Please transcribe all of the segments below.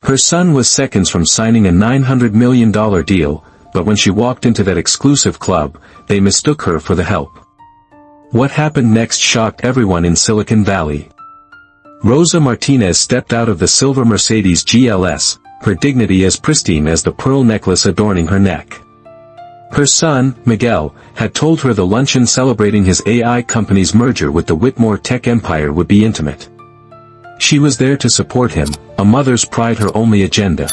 Her son was seconds from signing a $900 million deal, but when she walked into that exclusive club, they mistook her for the help. What happened next shocked everyone in Silicon Valley. Rosa Martinez stepped out of the silver Mercedes GLS, her dignity as pristine as the pearl necklace adorning her neck. Her son, Miguel, had told her the luncheon celebrating his AI company's merger with the Whitmore tech empire would be intimate. She was there to support him, a mother's pride her only agenda.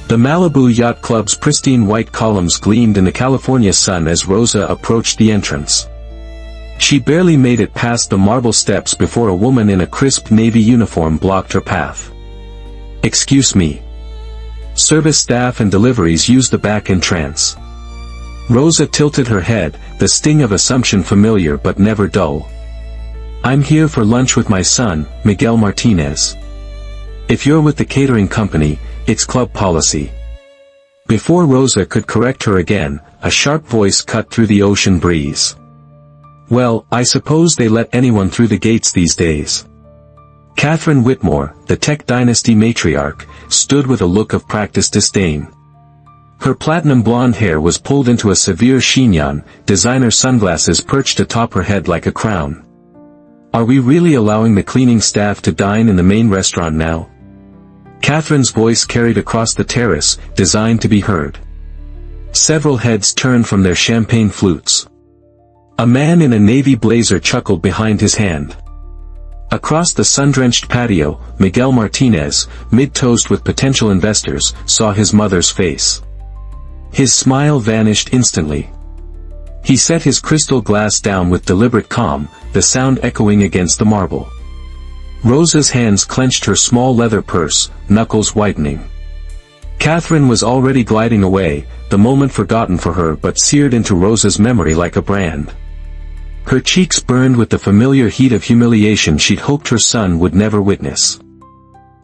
The Malibu Yacht Club's pristine white columns gleamed in the California sun as Rosa approached the entrance. She barely made it past the marble steps before a woman in a crisp navy uniform blocked her path. "Excuse me." Service staff and deliveries used the back entrance. Rosa tilted her head, the sting of assumption familiar but never dull. "I'm here for lunch with my son, Miguel Martinez. If you're with the catering company, it's club policy." Before Rosa could correct her again, a sharp voice cut through the ocean breeze. "Well, I suppose they let anyone through the gates these days." Catherine Whitmore, the tech dynasty matriarch, stood with a look of practiced disdain. Her platinum blonde hair was pulled into a severe chignon, designer sunglasses perched atop her head like a crown. "Are we really allowing the cleaning staff to dine in the main restaurant now?" Catherine's voice carried across the terrace, designed to be heard. Several heads turned from their champagne flutes. A man in a navy blazer chuckled behind his hand. Across the sun-drenched patio, Miguel Martinez, mid-toast with potential investors, saw his mother's face. His smile vanished instantly. He set his crystal glass down with deliberate calm, the sound echoing against the marble. Rosa's hands clenched her small leather purse, knuckles whitening. Catherine was already gliding away, the moment forgotten for her but seared into Rosa's memory like a brand. Her cheeks burned with the familiar heat of humiliation she'd hoped her son would never witness.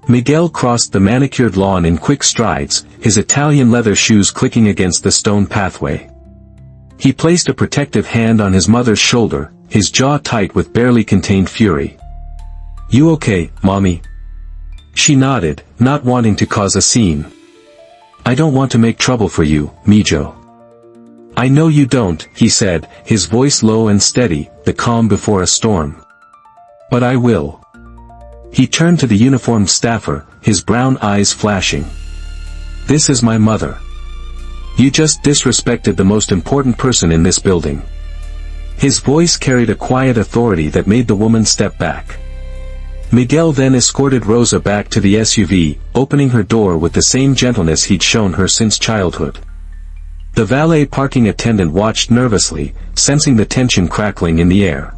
Miguel crossed the manicured lawn in quick strides, his Italian leather shoes clicking against the stone pathway. He placed a protective hand on his mother's shoulder, his jaw tight with barely contained fury. "You okay, Mommy?" She nodded, not wanting to cause a scene. "I don't want to make trouble for you, Mijo." "I know you don't," he said, his voice low and steady, the calm before a storm. "But I will." He turned to the uniformed staffer, his brown eyes flashing. "This is my mother. You just disrespected the most important person in this building." His voice carried a quiet authority that made the woman step back. Miguel then escorted Rosa back to the SUV, opening her door with the same gentleness he'd shown her since childhood. The valet parking attendant watched nervously, sensing the tension crackling in the air.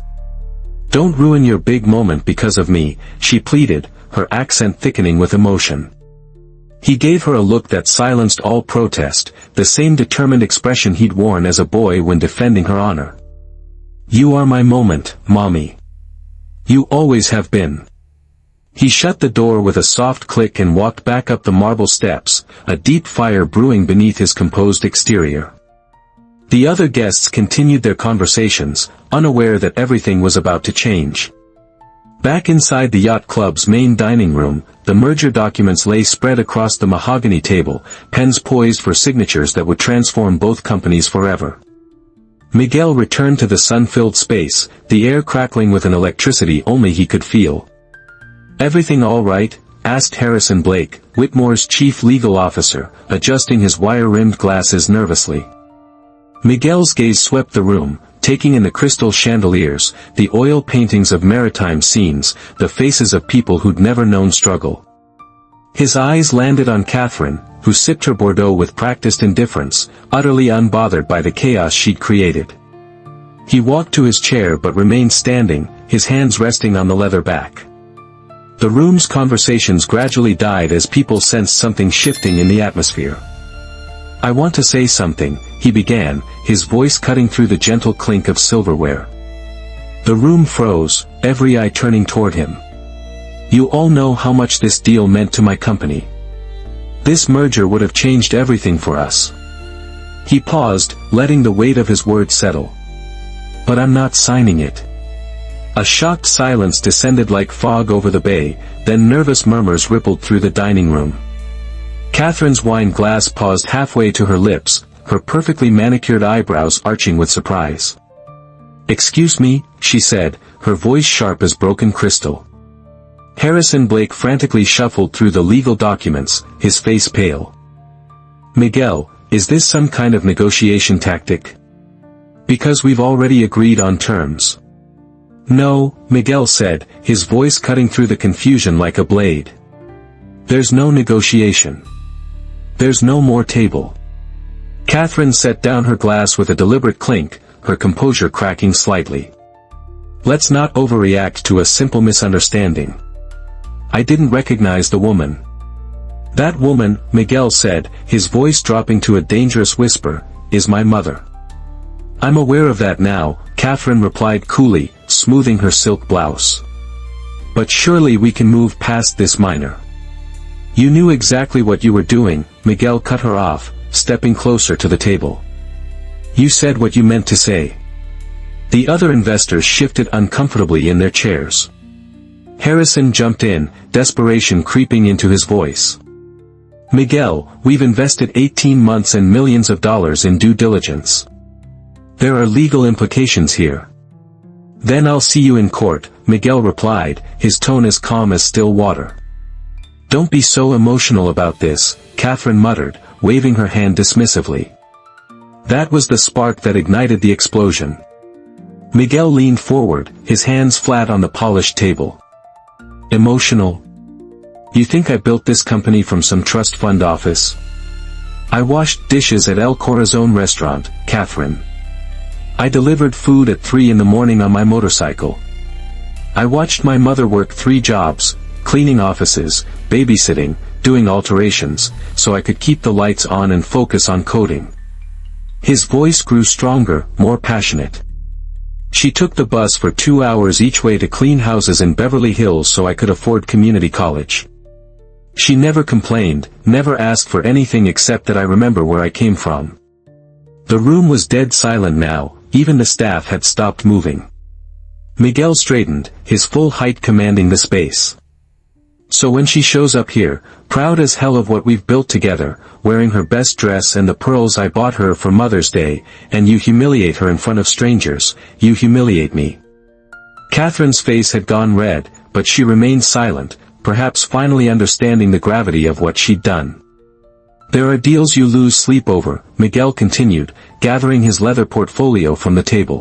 "Don't ruin your big moment because of me," she pleaded, her accent thickening with emotion. He gave her a look that silenced all protest, the same determined expression he'd worn as a boy when defending her honor. "You are my moment, Mommy. You always have been." He shut the door with a soft click and walked back up the marble steps, a deep fire brewing beneath his composed exterior. The other guests continued their conversations, unaware that everything was about to change. Back inside the yacht club's main dining room, the merger documents lay spread across the mahogany table, pens poised for signatures that would transform both companies forever. Miguel returned to the sun-filled space, the air crackling with an electricity only he could feel. "Everything all right?" asked Harrison Blake, Whitmore's chief legal officer, adjusting his wire-rimmed glasses nervously. Miguel's gaze swept the room, taking in the crystal chandeliers, the oil paintings of maritime scenes, the faces of people who'd never known struggle. His eyes landed on Catherine, who sipped her Bordeaux with practiced indifference, utterly unbothered by the chaos she'd created. He walked to his chair but remained standing, his hands resting on the leather back. The room's conversations gradually died as people sensed something shifting in the atmosphere. "I want to say something," he began, his voice cutting through the gentle clink of silverware. The room froze, every eye turning toward him. "You all know how much this deal meant to my company. This merger would have changed everything for us." He paused, letting the weight of his words settle. "But I'm not signing it." A shocked silence descended like fog over the bay, then nervous murmurs rippled through the dining room. Catherine's wine glass paused halfway to her lips, her perfectly manicured eyebrows arching with surprise. "Excuse me," she said, her voice sharp as broken crystal. Harrison Blake frantically shuffled through the legal documents, his face pale. "Miguel, is this some kind of negotiation tactic? Because we've already agreed on terms." "No," Miguel said, his voice cutting through the confusion like a blade. "There's no negotiation. There's no more table." Catherine set down her glass with a deliberate clink, her composure cracking slightly. "Let's not overreact to a simple misunderstanding. I didn't recognize the woman." "That woman," Miguel said, his voice dropping to a dangerous whisper, "is my mother." "I'm aware of that now," Catherine replied coolly, smoothing her silk blouse. "But surely we can move past this minor." "You knew exactly what you were doing," Miguel cut her off, stepping closer to the table. "You said what you meant to say." The other investors shifted uncomfortably in their chairs. Harrison jumped in, desperation creeping into his voice. "Miguel, we've invested 18 months and millions of dollars in due diligence. There are legal implications here." "Then I'll see you in court," Miguel replied, his tone as calm as still water. "Don't be so emotional about this," Catherine muttered, waving her hand dismissively. That was the spark that ignited the explosion. Miguel leaned forward, his hands flat on the polished table. "Emotional? You think I built this company from some trust fund office? I washed dishes at El Corazon restaurant, Catherine. I delivered food at 3 in the morning on my motorcycle. I watched my mother work 3 jobs, cleaning offices, babysitting, doing alterations, so I could keep the lights on and focus on coding." His voice grew stronger, more passionate. "She took the bus for 2 hours each way to clean houses in Beverly Hills so I could afford community college. She never complained, never asked for anything except that I remember where I came from." The room was dead silent now, even the staff had stopped moving. Miguel straightened, his full height commanding the space. "So when she shows up here, proud as hell of what we've built together, wearing her best dress and the pearls I bought her for Mother's Day, and you humiliate her in front of strangers, you humiliate me." Catherine's face had gone red, but she remained silent, perhaps finally understanding the gravity of what she'd done. "There are deals you lose sleep over," Miguel continued, gathering his leather portfolio from the table.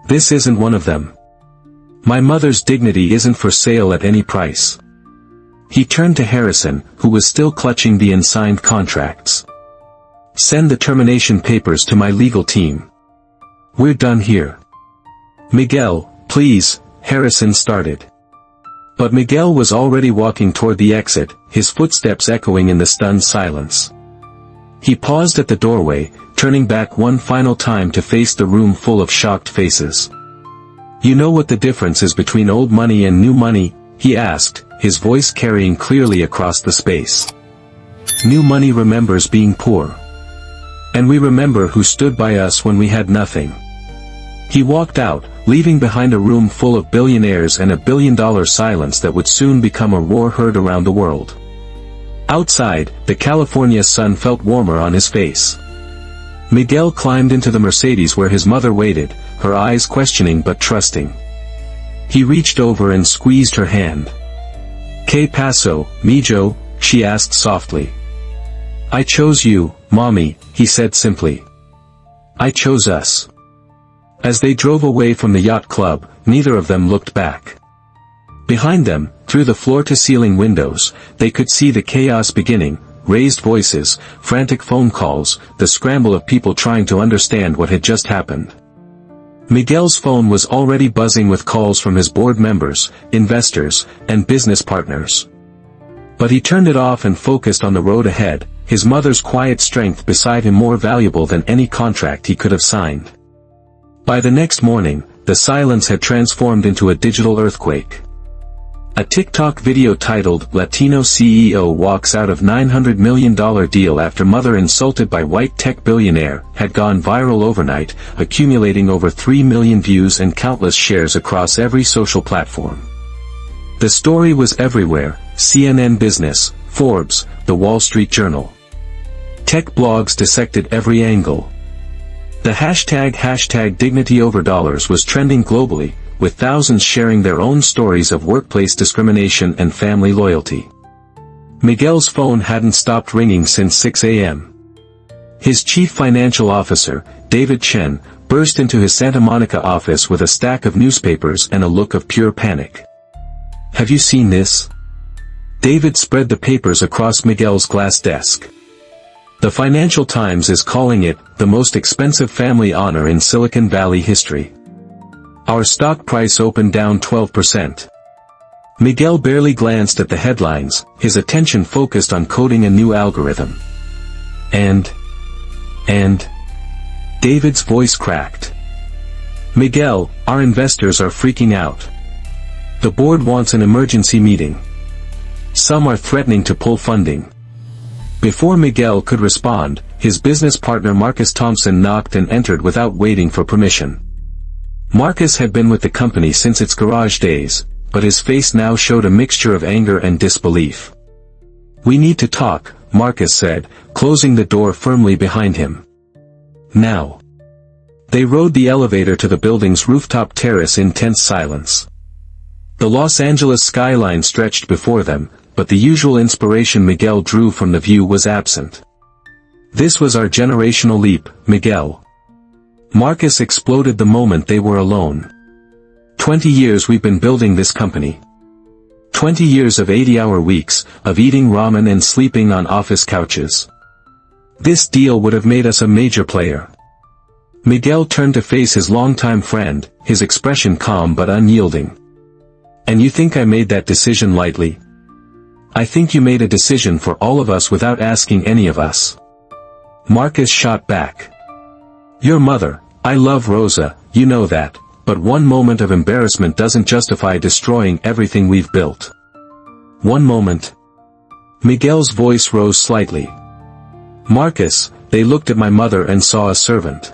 "This isn't one of them. My mother's dignity isn't for sale at any price." He turned to Harrison, who was still clutching the unsigned contracts. "Send the termination papers to my legal team. We're done here." "Miguel, please," Harrison started. But Miguel was already walking toward the exit, his footsteps echoing in the stunned silence. He paused at the doorway, turning back one final time to face the room full of shocked faces. "You know what the difference is between old money and new money?" he asked, his voice carrying clearly across the space. "New money remembers being poor. And we remember who stood by us when we had nothing." He walked out, leaving behind a room full of billionaires and a billion-dollar silence that would soon become a roar heard around the world. Outside, the California sun felt warmer on his face. Miguel climbed into the Mercedes where his mother waited, her eyes questioning but trusting. He reached over and squeezed her hand. "¿Qué pasó, mijo?" she asked softly. "I chose you, Mommy," he said simply. "I chose us." As they drove away from the yacht club, neither of them looked back. Behind them, through the floor-to-ceiling windows, they could see the chaos beginning, raised voices, frantic phone calls, the scramble of people trying to understand what had just happened. Miguel's phone was already buzzing with calls from his board members, investors, and business partners. But he turned it off and focused on the road ahead, his mother's quiet strength beside him more valuable than any contract he could have signed. By the next morning, the silence had transformed into a digital earthquake. A TikTok video titled "Latino CEO Walks Out of $900 Million Deal After Mother Insulted by White Tech Billionaire" had gone viral overnight, accumulating over 3 million views and countless shares across every social platform. The story was everywhere: CNN Business, Forbes, The Wall Street Journal. Tech blogs dissected every angle. The hashtag dignity over dollars was trending globally, with thousands sharing their own stories of workplace discrimination and family loyalty. Miguel's phone hadn't stopped ringing since 6 a.m. His chief financial officer, David Chen, burst into his Santa Monica office with a stack of newspapers and a look of pure panic. "Have you seen this?" David spread the papers across Miguel's glass desk. "The Financial Times is calling it the most expensive family honor in Silicon Valley history. Our stock price opened down 12%. Miguel barely glanced at the headlines, his attention focused on coding a new algorithm. And David's voice cracked. "Miguel, our investors are freaking out. The board wants an emergency meeting. Some are threatening to pull funding." Before Miguel could respond, his business partner Marcus Thompson knocked and entered without waiting for permission. Marcus had been with the company since its garage days, but his face now showed a mixture of anger and disbelief. "We need to talk," Marcus said, closing the door firmly behind him. "Now." They rode the elevator to the building's rooftop terrace in tense silence. The Los Angeles skyline stretched before them, but the usual inspiration Miguel drew from the view was absent. "This was our generational leap, Miguel." Marcus exploded the moment they were alone. 20 years we've been building this company. 20 years of 80-hour weeks, of eating ramen and sleeping on office couches. This deal would have made us a major player. Miguel turned to face his longtime friend, his expression calm but unyielding. "And you think I made that decision lightly? I think you made a decision for all of us without asking any of us." Marcus shot back. "Your mother, I love Rosa, you know that, but one moment of embarrassment doesn't justify destroying everything we've built." "One moment." Miguel's voice rose slightly. "Marcus, they looked at my mother and saw a servant.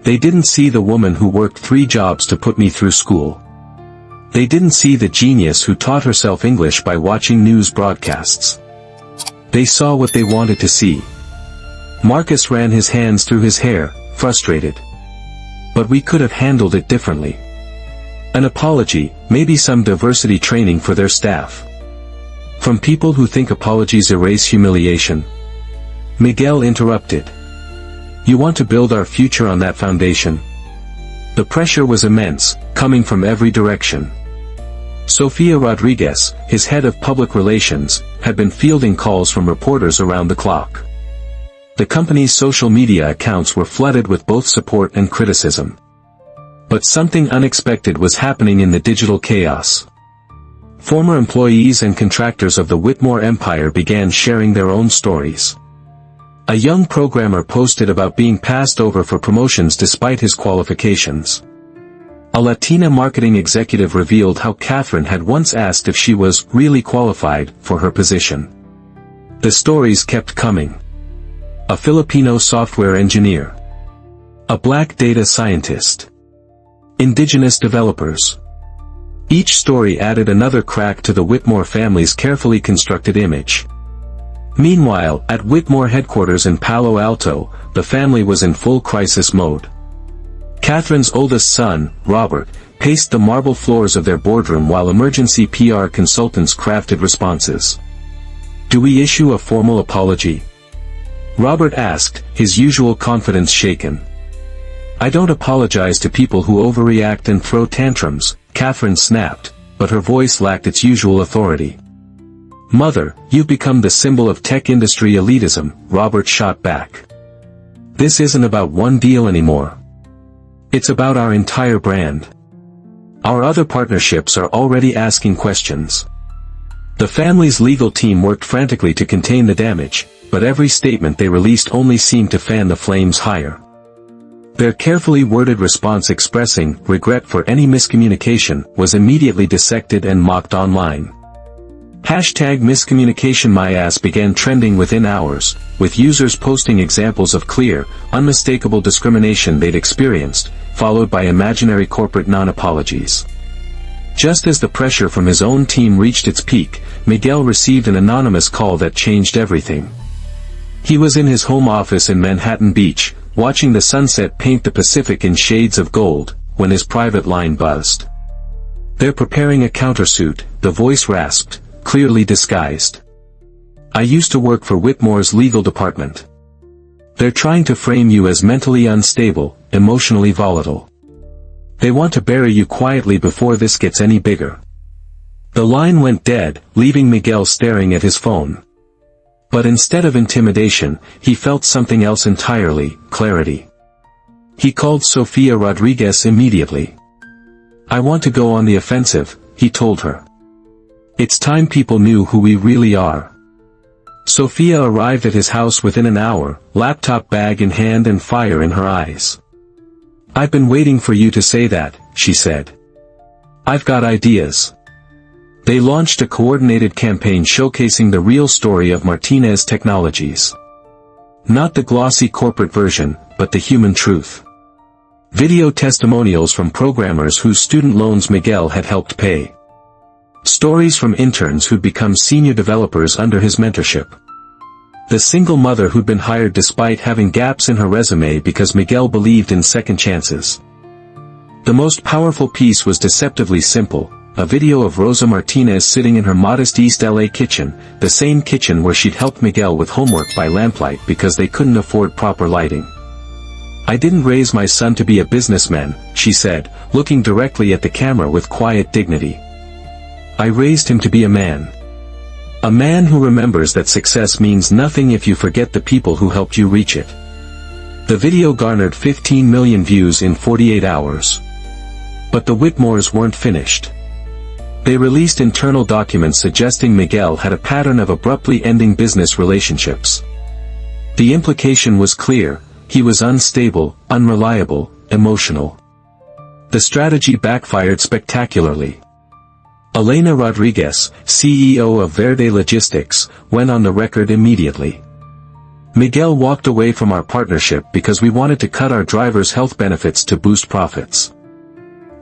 They didn't see the woman who worked 3 jobs to put me through school. They didn't see the genius who taught herself English by watching news broadcasts. They saw what they wanted to see." Marcus ran his hands through his hair, frustrated. "But we could have handled it differently. An apology, maybe some diversity training for their staff. From people who think apologies erase humiliation." Miguel interrupted. "You want to build our future on that foundation?" The pressure was immense, coming from every direction. Sofia Rodriguez, his head of public relations, had been fielding calls from reporters around the clock. The company's social media accounts were flooded with both support and criticism. But something unexpected was happening in the digital chaos. Former employees and contractors of the Whitmore empire began sharing their own stories. A young programmer posted about being passed over for promotions despite his qualifications. A Latina marketing executive revealed how Catherine had once asked if she was really qualified for her position. The stories kept coming. A Filipino software engineer. A black data scientist. Indigenous developers. Each story added another crack to the Whitmore family's carefully constructed image. Meanwhile, at Whitmore headquarters in Palo Alto, the family was in full crisis mode. Catherine's oldest son, Robert, paced the marble floors of their boardroom while emergency PR consultants crafted responses. "Do we issue a formal apology?" Robert asked, his usual confidence shaken. "I don't apologize to people who overreact and throw tantrums," Catherine snapped, but her voice lacked its usual authority. "Mother, you've become the symbol of tech industry elitism," Robert shot back. "This isn't about one deal anymore. It's about our entire brand. Our other partnerships are already asking questions." The family's legal team worked frantically to contain the damage, but every statement they released only seemed to fan the flames higher. Their carefully worded response expressing regret for any miscommunication was immediately dissected and mocked online. #miscommunication my ass began trending within hours, with users posting examples of clear, unmistakable discrimination they'd experienced, followed by imaginary corporate non-apologies. Just as the pressure from his own team reached its peak, Miguel received an anonymous call that changed everything. He was in his home office in Manhattan Beach, watching the sunset paint the Pacific in shades of gold, when his private line buzzed. "They're preparing a countersuit," the voice rasped, clearly disguised. "I used to work for Whitmore's legal department. They're trying to frame you as mentally unstable, emotionally volatile. They want to bury you quietly before this gets any bigger." The line went dead, leaving Miguel staring at his phone. But instead of intimidation, he felt something else entirely: clarity. He called Sofia Rodriguez immediately. "I want to go on the offensive," he told her. "It's time people knew who we really are." Sofia arrived at his house within an hour, laptop bag in hand and fire in her eyes. "I've been waiting for you to say that," she said. "I've got ideas." They launched a coordinated campaign showcasing the real story of Martinez Technologies. Not the glossy corporate version, but the human truth. Video testimonials from programmers whose student loans Miguel had helped pay. Stories from interns who'd become senior developers under his mentorship. The single mother who'd been hired despite having gaps in her resume because Miguel believed in second chances. The most powerful piece was deceptively simple: a video of Rosa Martinez sitting in her modest East LA kitchen, the same kitchen where she'd helped Miguel with homework by lamplight because they couldn't afford proper lighting. "I didn't raise my son to be a businessman," she said, looking directly at the camera with quiet dignity. "I raised him to be a man. A man who remembers that success means nothing if you forget the people who helped you reach it." The video garnered 15 million views in 48 hours. But the Whitmores weren't finished. They released internal documents suggesting Miguel had a pattern of abruptly ending business relationships. The implication was clear: he was unstable, unreliable, emotional. The strategy backfired spectacularly. Elena Rodriguez, CEO of Verde Logistics, went on the record immediately. "Miguel walked away from our partnership because we wanted to cut our drivers' health benefits to boost profits.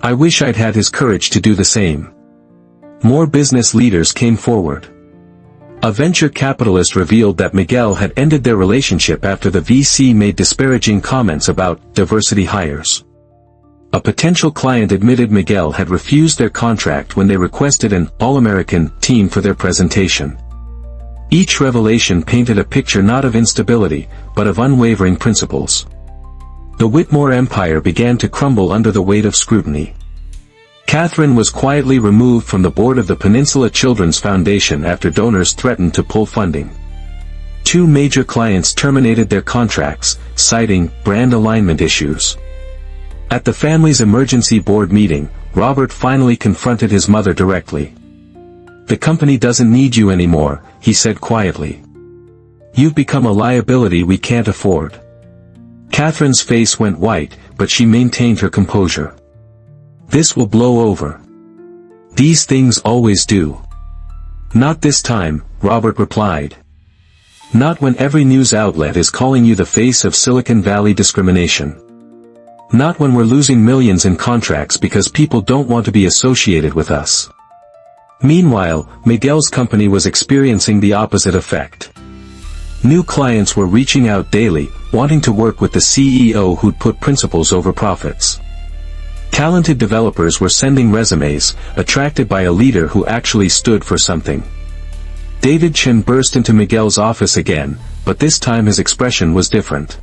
I wish I'd had his courage to do the same." More business leaders came forward. A venture capitalist revealed that Miguel had ended their relationship after the VC made disparaging comments about diversity hires. A potential client admitted Miguel had refused their contract when they requested an all-American team for their presentation. Each revelation painted a picture not of instability, but of unwavering principles. The Whitmore empire began to crumble under the weight of scrutiny. Catherine was quietly removed from the board of the Peninsula Children's Foundation after donors threatened to pull funding. 2 major clients terminated their contracts, citing brand alignment issues. At the family's emergency board meeting, Robert finally confronted his mother directly. "The company doesn't need you anymore," he said quietly. "You've become a liability we can't afford." Catherine's face went white, but she maintained her composure. "This will blow over. These things always do." "Not this time," Robert replied. "Not when every news outlet is calling you the face of Silicon Valley discrimination. Not when we're losing millions in contracts because people don't want to be associated with us." Meanwhile, Miguel's company was experiencing the opposite effect. New clients were reaching out daily, wanting to work with the CEO who'd put principles over profits. Talented developers were sending resumes, attracted by a leader who actually stood for something. David Chen burst into Miguel's office again, but this time his expression was different.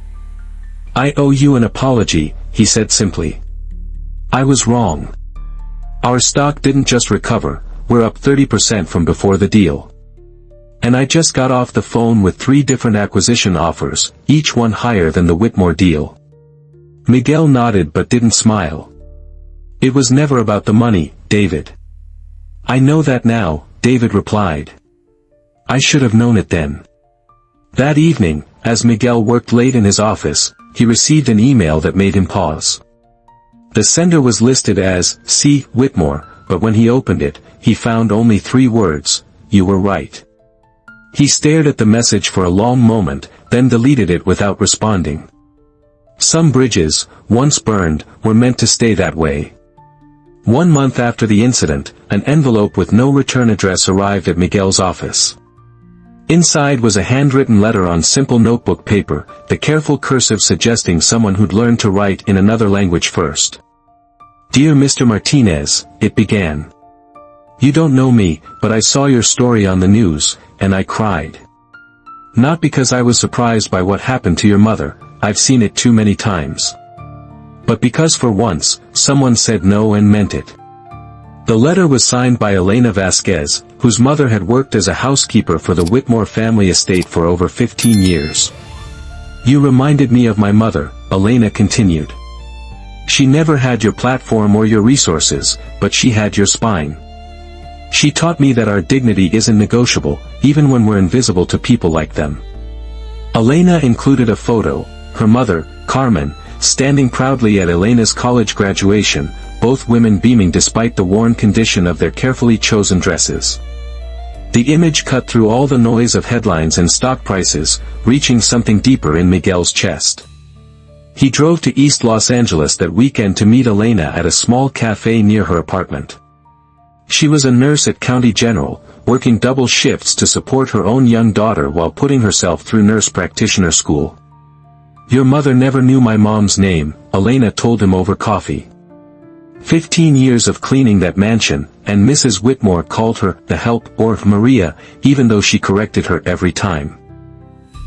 "I owe you an apology," he said simply. "I was wrong. Our stock didn't just recover, we're up 30% from before the deal. And I just got off the phone with 3 different acquisition offers, each one higher than the Whitmore deal." Miguel nodded but didn't smile. "It was never about the money, David." "I know that now," David replied. "I should have known it then." That evening, as Miguel worked late in his office, he received an email that made him pause. The sender was listed as C. Whitmore, but when he opened it, he found only 3 words: "You were right." He stared at the message for a long moment, then deleted it without responding. Some bridges, once burned, were meant to stay that way. 1 month after the incident, an envelope with no return address arrived at Miguel's office. Inside was a handwritten letter on simple notebook paper, the careful cursive suggesting someone who'd learned to write in another language first. "Dear Mr. Martinez," it began. "You don't know me, but I saw your story on the news, and I cried. Not because I was surprised by what happened to your mother, I've seen it too many times. But because for once, someone said no and meant it." The letter was signed by Elena Vasquez, whose mother had worked as a housekeeper for the Whitmore family estate for over 15 years. "You reminded me of my mother," Elena continued. "She never had your platform or your resources, but she had your spine. She taught me that our dignity isn't negotiable, even when we're invisible to people like them." Elena included a photo, her mother, Carmen, standing proudly at Elena's college graduation, both women beaming despite the worn condition of their carefully chosen dresses. The image cut through all the noise of headlines and stock prices, reaching something deeper in Miguel's chest. He drove to East Los Angeles that weekend to meet Elena at a small cafe near her apartment. She was a nurse at County General, working double shifts to support her own young daughter while putting herself through nurse practitioner school. "Your mother never knew my mom's name," Elena told him over coffee. 15 years of cleaning that mansion, and Mrs. Whitmore called her the help or Maria, even though she corrected her every time.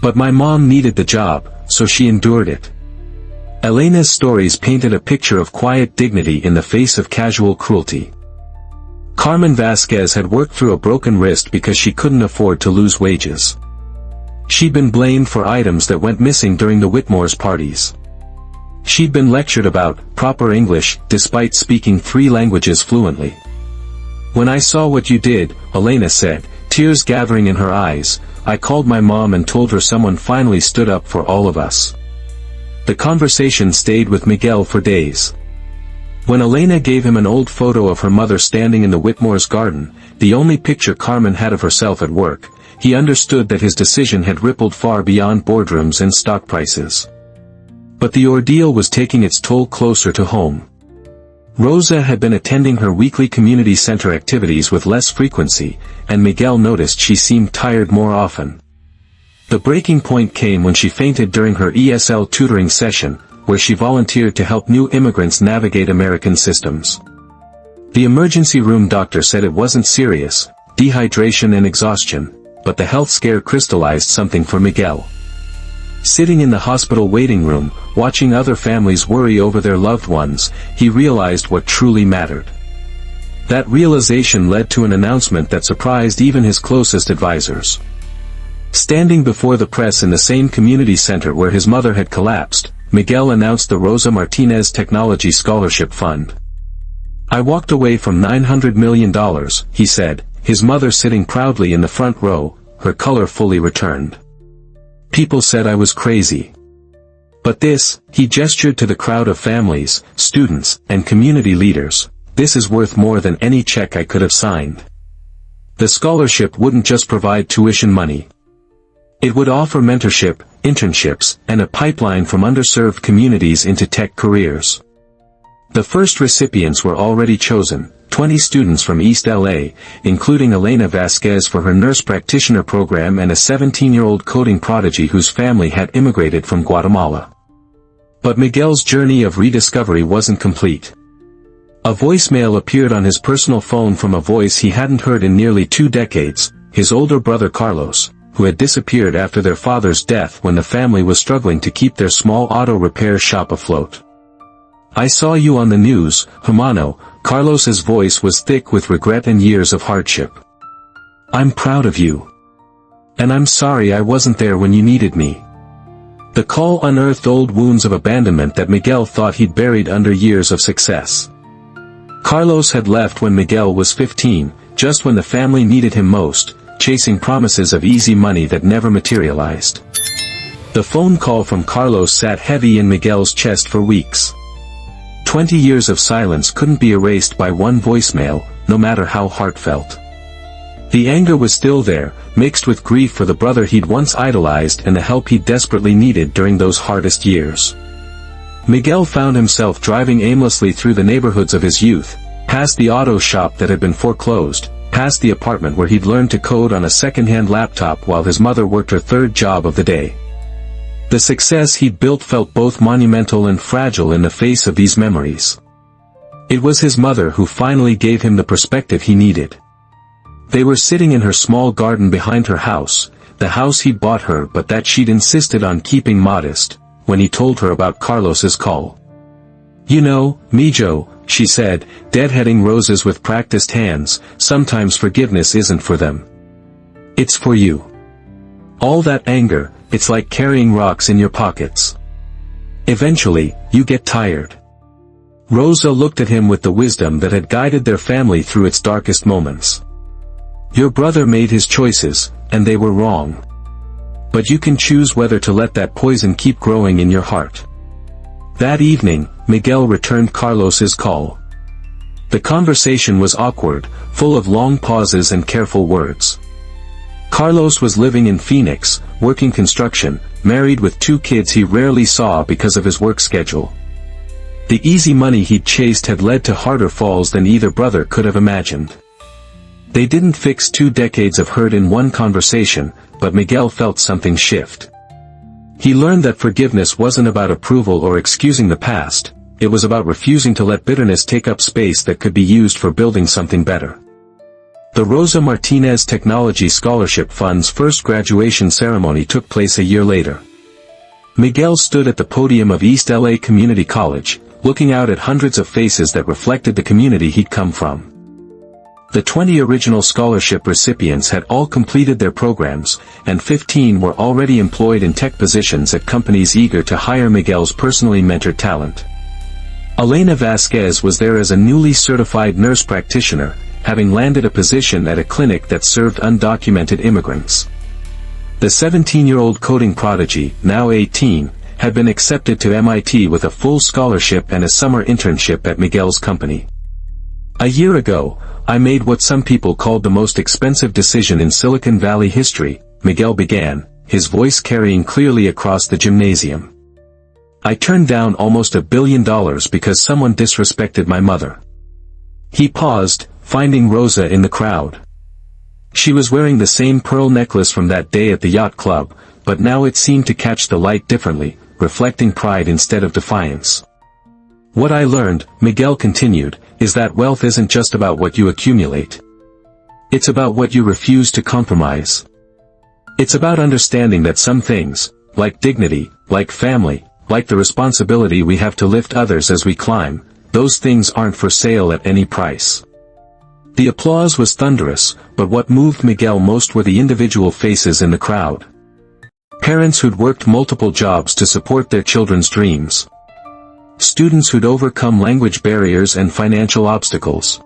"But my mom needed the job, so she endured it." Elena's stories painted a picture of quiet dignity in the face of casual cruelty. Carmen Vasquez had worked through a broken wrist because she couldn't afford to lose wages. She'd been blamed for items that went missing during the Whitmore's parties. She'd been lectured about proper English, despite speaking 3 languages fluently. "When I saw what you did," Elena said, tears gathering in her eyes, "I called my mom and told her someone finally stood up for all of us." The conversation stayed with Miguel for days. When Elena gave him an old photo of her mother standing in the Whitmore's garden, the only picture Carmen had of herself at work, he understood that his decision had rippled far beyond boardrooms and stock prices. But the ordeal was taking its toll closer to home. Rosa had been attending her weekly community center activities with less frequency, and Miguel noticed she seemed tired more often. The breaking point came when she fainted during her ESL tutoring session, where she volunteered to help new immigrants navigate American systems. The emergency room doctor said it wasn't serious, dehydration and exhaustion, but the health scare crystallized something for Miguel. Sitting in the hospital waiting room, watching other families worry over their loved ones, he realized what truly mattered. That realization led to an announcement that surprised even his closest advisors. Standing before the press in the same community center where his mother had collapsed, Miguel announced the Rosa Martinez Technology Scholarship Fund. "I walked away from $900 million, he said, his mother sitting proudly in the front row, her color fully returned. "People said I was crazy. But this," he gestured to the crowd of families, students, and community leaders, "this is worth more than any check I could have signed." The scholarship wouldn't just provide tuition money. It would offer mentorship, internships, and a pipeline from underserved communities into tech careers. The first recipients were already chosen, 20 students from East LA, including Elena Vasquez for her nurse practitioner program and a 17-year-old coding prodigy whose family had immigrated from Guatemala. But Miguel's journey of rediscovery wasn't complete. A voicemail appeared on his personal phone from a voice he hadn't heard in nearly 2 decades, his older brother Carlos, who had disappeared after their father's death when the family was struggling to keep their small auto repair shop afloat. "I saw you on the news, Hermano," Carlos's voice was thick with regret and years of hardship. "I'm proud of you. And I'm sorry I wasn't there when you needed me." The call unearthed old wounds of abandonment that Miguel thought he'd buried under years of success. Carlos had left when Miguel was 15, just when the family needed him most, chasing promises of easy money that never materialized. The phone call from Carlos sat heavy in Miguel's chest for weeks. 20 years of silence couldn't be erased by one voicemail, no matter how heartfelt. The anger was still there, mixed with grief for the brother he'd once idolized and the help he desperately needed during those hardest years. Miguel found himself driving aimlessly through the neighborhoods of his youth, past the auto shop that had been foreclosed, past the apartment where he'd learned to code on a second-hand laptop while his mother worked her third job of the day. The success he'd built felt both monumental and fragile in the face of these memories. It was his mother who finally gave him the perspective he needed. They were sitting in her small garden behind her house, the house he'd bought her but that she'd insisted on keeping modest, when he told her about Carlos's call. "You know, Mijo," she said, deadheading roses with practiced hands, "sometimes forgiveness isn't for them. It's for you. All that anger, it's like carrying rocks in your pockets. Eventually, you get tired." Rosa looked at him with the wisdom that had guided their family through its darkest moments. "Your brother made his choices, and they were wrong. But you can choose whether to let that poison keep growing in your heart." That evening, Miguel returned Carlos's call. The conversation was awkward, full of long pauses and careful words. Carlos was living in Phoenix, working construction, married with 2 kids he rarely saw because of his work schedule. The easy money he'd chased had led to harder falls than either brother could have imagined. They didn't fix 2 decades of hurt in one conversation, but Miguel felt something shift. He learned that forgiveness wasn't about approval or excusing the past, it was about refusing to let bitterness take up space that could be used for building something better. The Rosa Martinez Technology Scholarship Fund's first graduation ceremony took place a year later. Miguel stood at the podium of East LA Community College, looking out at hundreds of faces that reflected the community he'd come from. The 20 original scholarship recipients had all completed their programs, and 15 were already employed in tech positions at companies eager to hire Miguel's personally mentored talent. Elena Vasquez was there as a newly certified nurse practitioner, having landed a position at a clinic that served undocumented immigrants. The 17-year-old coding prodigy, now 18, had been accepted to MIT with a full scholarship and a summer internship at Miguel's company. "A year ago, I made what some people called the most expensive decision in Silicon Valley history," Miguel began, his voice carrying clearly across the gymnasium. "I turned down almost $1 billion because someone disrespected my mother." He paused, finding Rosa in the crowd. She was wearing the same pearl necklace from that day at the yacht club, but now it seemed to catch the light differently, reflecting pride instead of defiance. "What I learned," Miguel continued, "is that wealth isn't just about what you accumulate. It's about what you refuse to compromise. It's about understanding that some things, like dignity, like family, like the responsibility we have to lift others as we climb, those things aren't for sale at any price." The applause was thunderous, but what moved Miguel most were the individual faces in the crowd. Parents who'd worked multiple jobs to support their children's dreams. Students who'd overcome language barriers and financial obstacles.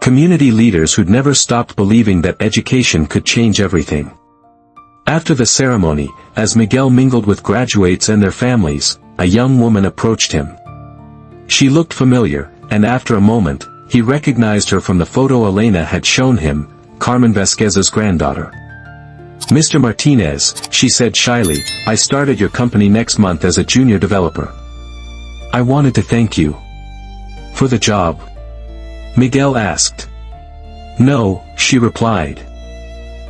Community leaders who'd never stopped believing that education could change everything. After the ceremony, as Miguel mingled with graduates and their families, a young woman approached him. She looked familiar, and after a moment, he recognized her from the photo Elena had shown him, Carmen Vasquez's granddaughter. "Mr. Martinez," she said shyly, "I start at your company next month as a junior developer. I wanted to thank you." "For the job?" Miguel asked. "No," she replied.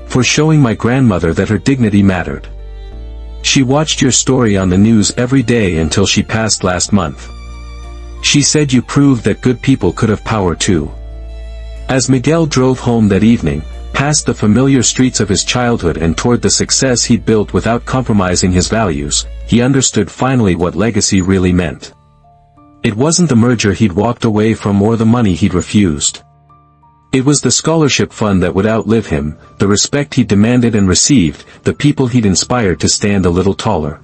"For showing my grandmother that her dignity mattered. She watched your story on the news every day until she passed last month. She said you proved that good people could have power too." As Miguel drove home that evening, past the familiar streets of his childhood and toward the success he'd built without compromising his values, he understood finally what legacy really meant. It wasn't the merger he'd walked away from or the money he'd refused. It was the scholarship fund that would outlive him, the respect he'd demanded and received, the people he'd inspired to stand a little taller.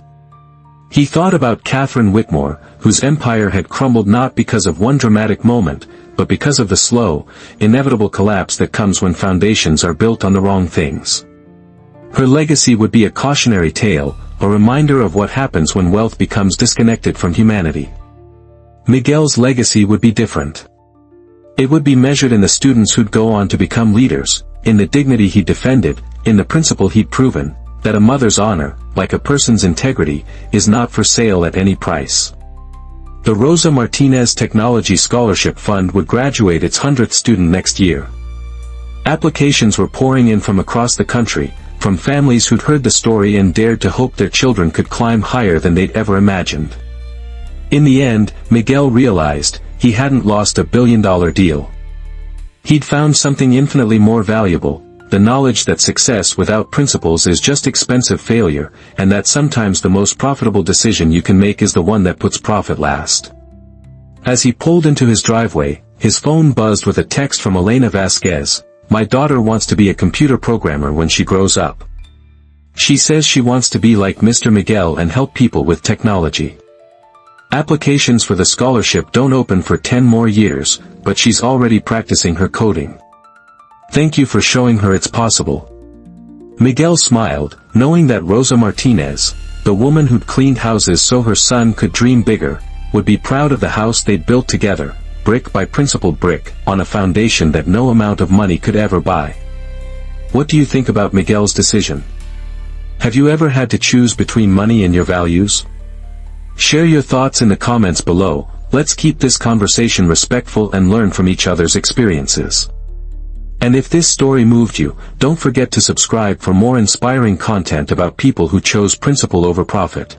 He thought about Catherine Whitmore, whose empire had crumbled not because of one dramatic moment, but because of the slow, inevitable collapse that comes when foundations are built on the wrong things. Her legacy would be a cautionary tale, a reminder of what happens when wealth becomes disconnected from humanity. Miguel's legacy would be different. It would be measured in the students who'd go on to become leaders, in the dignity he'd defended, in the principle he'd proven, that a mother's honor, like a person's integrity, is not for sale at any price. The Rosa Martinez Technology Scholarship Fund would graduate its 100th student next year. Applications were pouring in from across the country, from families who'd heard the story and dared to hope their children could climb higher than they'd ever imagined. In the end, Miguel realized he hadn't lost a billion-dollar deal. He'd found something infinitely more valuable, the knowledge that success without principles is just expensive failure, and that sometimes the most profitable decision you can make is the one that puts profit last. As he pulled into his driveway, his phone buzzed with a text from Elena Vasquez. "My daughter wants to be a computer programmer when she grows up. She says she wants to be like Mr. Miguel and help people with technology. Applications for the scholarship don't open for 10 more years, but she's already practicing her coding. Thank you for showing her it's possible." Miguel smiled, knowing that Rosa Martinez, the woman who'd cleaned houses so her son could dream bigger, would be proud of the house they'd built together, brick by principled brick, on a foundation that no amount of money could ever buy. What do you think about Miguel's decision? Have you ever had to choose between money and your values? Share your thoughts in the comments below. Let's keep this conversation respectful and learn from each other's experiences. And if this story moved you, don't forget to subscribe for more inspiring content about people who chose principle over profit.